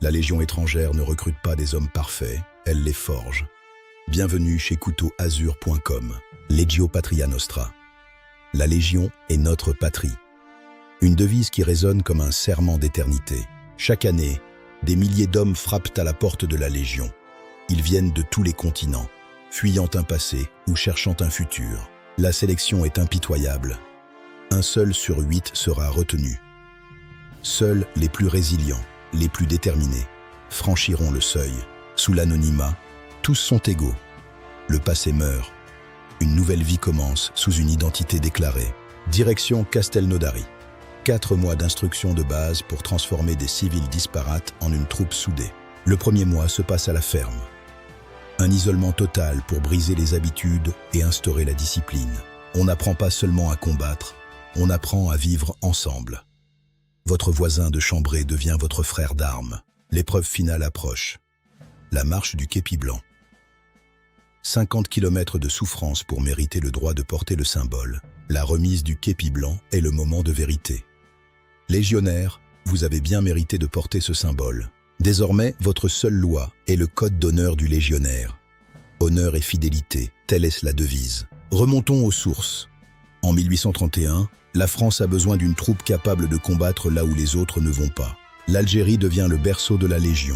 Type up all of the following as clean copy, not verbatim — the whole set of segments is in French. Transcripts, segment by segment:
La Légion étrangère ne recrute pas des hommes parfaits, elle les forge. Bienvenue chez couteauazur.com. Legio Patria Nostra. La Légion est notre patrie. Une devise qui résonne comme un serment d'éternité. Chaque année, des milliers d'hommes frappent à la porte de la Légion. Ils viennent de tous les continents, fuyant un passé ou cherchant un futur. La sélection est impitoyable. Un seul sur 8 sera retenu. Seuls les plus résilients, les plus déterminés, franchiront le seuil. Sous l'anonymat, tous sont égaux. Le passé meurt. Une nouvelle vie commence sous une identité déclarée. Direction Castelnaudary. 4 mois d'instruction de base pour transformer des civils disparates en une troupe soudée. Le premier mois se passe à la ferme. Un isolement total pour briser les habitudes et instaurer la discipline. On n'apprend pas seulement à combattre, on apprend à vivre ensemble. Votre voisin de chambrée devient votre frère d'armes. L'épreuve finale approche. La marche du képi blanc. 50 km de souffrance pour mériter le droit de porter le symbole. La remise du képi blanc est le moment de vérité. Légionnaires, vous avez bien mérité de porter ce symbole. Désormais, votre seule loi est le code d'honneur du légionnaire. Honneur et fidélité, telle est la devise. Remontons aux sources. En 1831, la France a besoin d'une troupe capable de combattre là où les autres ne vont pas. L'Algérie devient le berceau de la Légion.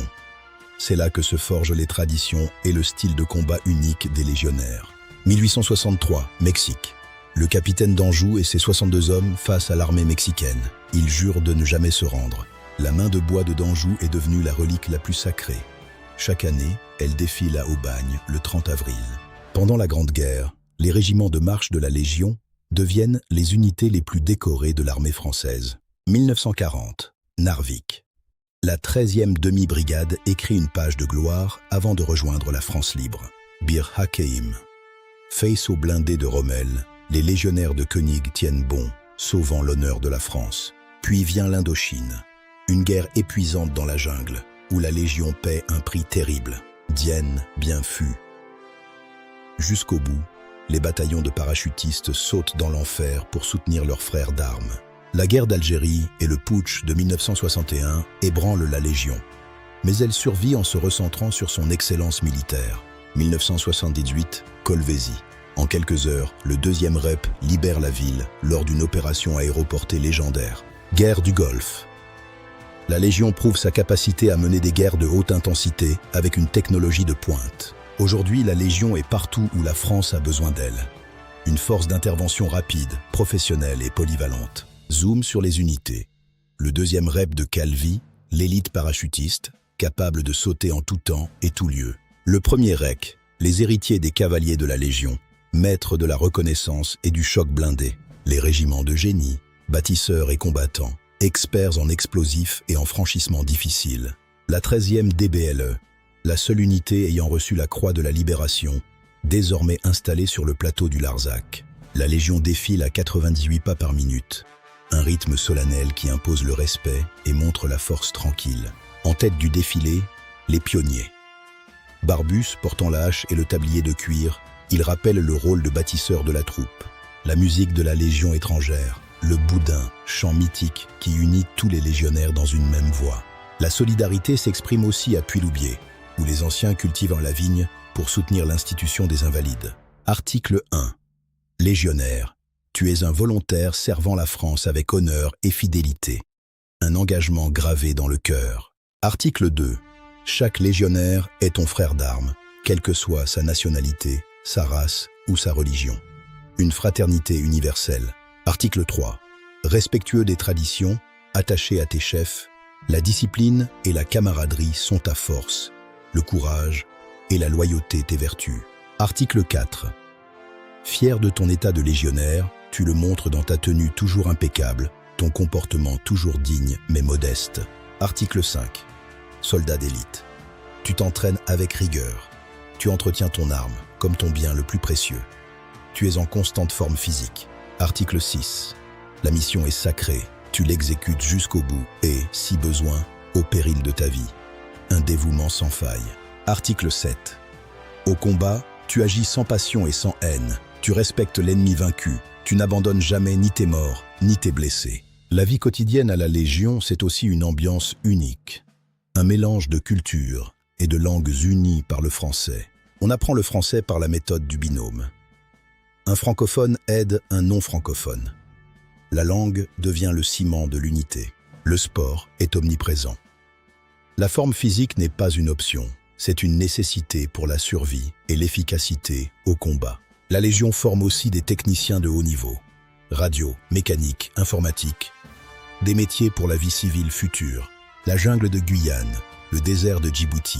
C'est là que se forgent les traditions et le style de combat unique des légionnaires. 1863, Mexique. Le capitaine d'Anjou et ses 62 hommes face à l'armée mexicaine. Ils jurent de ne jamais se rendre. La main de bois de d'Anjou est devenue la relique la plus sacrée. Chaque année, elle défile à Aubagne le 30 avril. Pendant la Grande Guerre, les régiments de marche de la Légion deviennent les unités les plus décorées de l'armée française. 1940, Narvik. La 13e demi-brigade écrit une page de gloire avant de rejoindre la France libre. Bir Hakeim. Faisceau blindé de Rommel, les légionnaires de Koenig tiennent bon, sauvant l'honneur de la France. Puis vient l'Indochine. Une guerre épuisante dans la jungle, où la Légion paie un prix terrible. Dien bien fut. Jusqu'au bout, les bataillons de parachutistes sautent dans l'enfer pour soutenir leurs frères d'armes. La guerre d'Algérie et le putsch de 1961 ébranlent la Légion. Mais elle survit en se recentrant sur son excellence militaire. 1978, Kolwezi. En quelques heures, le 2e REP libère la ville lors d'une opération aéroportée légendaire. Guerre du Golfe. La Légion prouve sa capacité à mener des guerres de haute intensité avec une technologie de pointe. Aujourd'hui, la Légion est partout où la France a besoin d'elle. Une force d'intervention rapide, professionnelle et polyvalente. Zoom sur les unités. Le 2e REP de Calvi, l'élite parachutiste, capable de sauter en tout temps et tout lieu. Le 1er REC, les héritiers des cavaliers de la Légion, maîtres de la reconnaissance et du choc blindé. Les régiments de génie, bâtisseurs et combattants, experts en explosifs et en franchissements difficiles. La 13e DBLE, la seule unité ayant reçu la croix de la Libération, désormais installée sur le plateau du Larzac. La Légion défile à 98 pas par minute. Un rythme solennel qui impose le respect et montre la force tranquille. En tête du défilé, les pionniers. Barbus portant la hache et le tablier de cuir, il rappelle le rôle de bâtisseur de la troupe. La musique de la Légion étrangère, le boudin, chant mythique qui unit tous les légionnaires dans une même voix. La solidarité s'exprime aussi à Puy-Loubier, où les anciens cultivent la vigne pour soutenir l'institution des Invalides. Article 1. Légionnaire, tu es un volontaire servant la France avec honneur et fidélité. Un engagement gravé dans le cœur. Article 2. Chaque légionnaire est ton frère d'armes, quelle que soit sa nationalité, sa race ou sa religion. Une fraternité universelle. Article 3. Respectueux des traditions, attaché à tes chefs, la discipline et la camaraderie sont ta force, le courage et la loyauté tes vertus. Article 4. Fier de ton état de légionnaire, tu le montres dans ta tenue toujours impeccable, ton comportement toujours digne mais modeste. Article 5. Soldat d'élite. Tu t'entraînes avec rigueur. Tu entretiens ton arme comme ton bien le plus précieux. Tu es en constante forme physique. Article 6. La mission est sacrée. Tu l'exécutes jusqu'au bout et, si besoin, au péril de ta vie. Un dévouement sans faille. Article 7. Au combat, tu agis sans passion et sans haine. Tu respectes l'ennemi vaincu. Tu n'abandonnes jamais ni tes morts, ni tes blessés. La vie quotidienne à la Légion, c'est aussi une ambiance unique. Un mélange de cultures et de langues unies par le français. On apprend le français par la méthode du binôme. Un francophone aide un non-francophone. La langue devient le ciment de l'unité. Le sport est omniprésent. La forme physique n'est pas une option, c'est une nécessité pour la survie et l'efficacité au combat. La Légion forme aussi des techniciens de haut niveau. Radio, mécanique, informatique. Des métiers pour la vie civile future. La jungle de Guyane, le désert de Djibouti.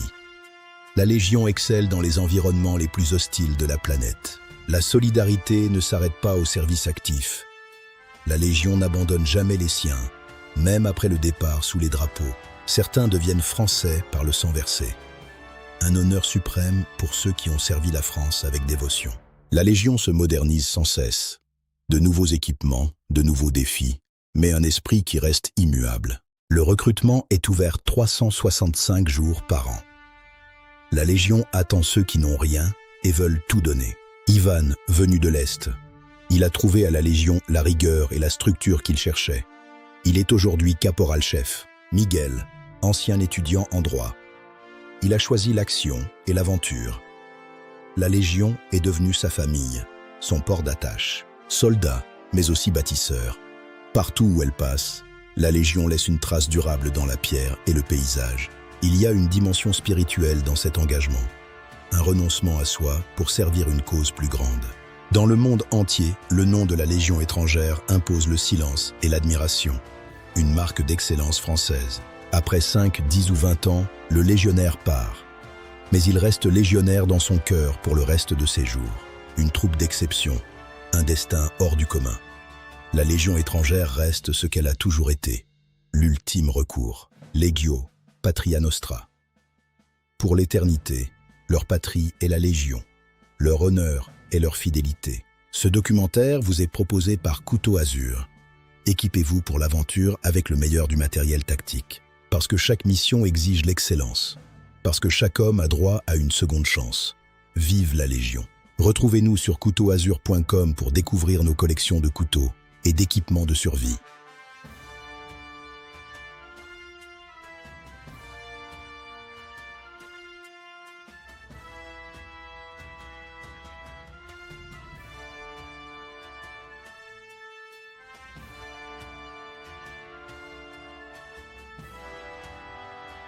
La Légion excelle dans les environnements les plus hostiles de la planète. La solidarité ne s'arrête pas au service actif. La Légion n'abandonne jamais les siens, même après le départ sous les drapeaux. Certains deviennent français par le sang versé. Un honneur suprême pour ceux qui ont servi la France avec dévotion. La Légion se modernise sans cesse. De nouveaux équipements, de nouveaux défis, mais un esprit qui reste immuable. Le recrutement est ouvert 365 jours par an. La Légion attend ceux qui n'ont rien et veulent tout donner. Ivan, venu de l'Est, il a trouvé à la Légion la rigueur et la structure qu'il cherchait. Il est aujourd'hui caporal-chef. Miguel, ancien étudiant en droit. Il a choisi l'action et l'aventure. La Légion est devenue sa famille, son port d'attache. Soldat, mais aussi bâtisseur. Partout où elle passe, la Légion laisse une trace durable dans la pierre et le paysage. Il y a une dimension spirituelle dans cet engagement. Un renoncement à soi pour servir une cause plus grande. Dans le monde entier, le nom de la Légion étrangère impose le silence et l'admiration. Une marque d'excellence française. Après 5, 10 ou 20 ans, le légionnaire part. Mais il reste légionnaire dans son cœur pour le reste de ses jours. Une troupe d'exception, un destin hors du commun. La Légion étrangère reste ce qu'elle a toujours été. L'ultime recours. Legio, Patria Nostra. Pour l'éternité, leur patrie est la Légion. Leur honneur et leur fidélité. Ce documentaire vous est proposé par Couteau Azur. Équipez-vous pour l'aventure avec le meilleur du matériel tactique. Parce que chaque mission exige l'excellence. Parce que chaque homme a droit à une seconde chance. Vive la Légion. Retrouvez-nous sur couteauazur.com pour découvrir nos collections de couteaux et d'équipements de survie.